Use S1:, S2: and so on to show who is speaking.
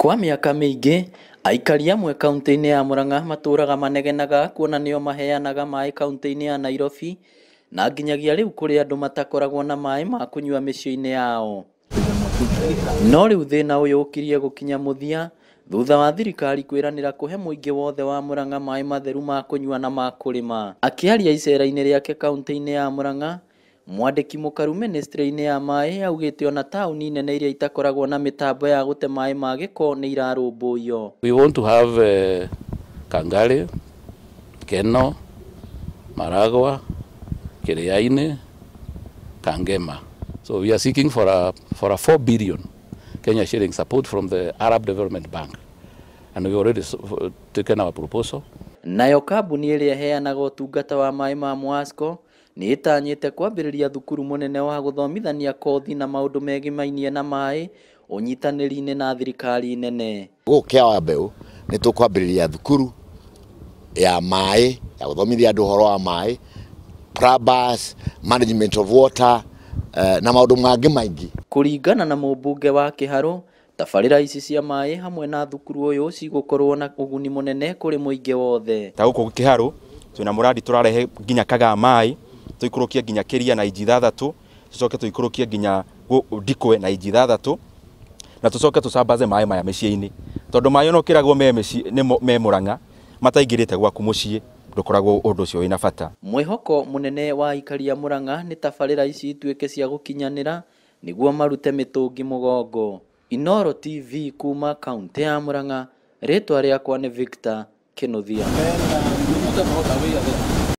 S1: Kwa miaka mĩingĩ, Aikaria amwe kaunti-inĩ ya Murang'a matũraga manegenaga kuona nĩo maheanaga maai kaunti-inĩ ya Nairobi, na nginyagia rĩu kũrĩ andũ matakoragwo na maai ma kunyua mĩciĩ-inĩ yao. No rĩu thĩna ũyũ ũkirie gũkinya mũthia thutha wa thirikari kwĩranĩra kũhe mũingĩ wothe wa Murang'a maai matheru ma kunyua na ma kurima. Akĩaria icera-inĩ rĩake kaunti-inĩ ya Murang'a, Mwandiki mukaru ministry-inĩ ya maai augĩte ona tauni nene iria itakoragwo na mitambo ya gute maai ma giko nĩ irarũmbũiyo.
S2: We want to have kangari, kenol, maragua, kiriaini, kangema. So we are seeking for a 4 billion Kenya shilling support from the Arab Development Bank, and we already taken our proposal.
S1: Nayo kambuni ĩrĩa heanaga ũtungata wa maai ma Mwasco nĩ ĩtanyĩte kwambĩrĩria thukuru mũnene wa gũthomithania kothi na maũndũ megimainie na maai ũnyitanĩri-inĩ na thirikari nene.
S3: Gũkĩa wa mbeũ nĩ tũkwambĩrĩria thukuru ya maai ya gũthomithia andũ ũhoro wa maai, plumbers, management of water, na maũndũ mangĩ maingĩ.
S1: Kũringana na mũmbunge wa Kĩharũ, tabarĩra ici cia maai hamwe na thukuru ũyũ cigũkorwo na ũguni mũnene kũrĩ mũingĩ wothe.
S4: Ta gũkũ Kĩharũ twĩna mũradi tũrarehe nginya kaga maai, tũikũrũkia nginya Kiria na iji 3, tũcoke tũikũrũkie nginya giko na iji 3, na tũcoke tũsambaze maai maya mĩciĩ-inĩ, tondũ maai no kĩragwo me Murang'a mataingĩrĩte gwaku mũciĩ ndũkoragwo ũndũ ũcio wĩna bata.
S1: Mwĩhoko mũnene wa Aikaria Murang'a nĩ tabarĩra ici ituĩke cia gũkinyanĩra nĩguo marute mĩtũngi mũgongo. Inoro TV kuma kaunti ya Murang'a, rĩtwa rĩakwa nĩ Victor Kĩnuthia.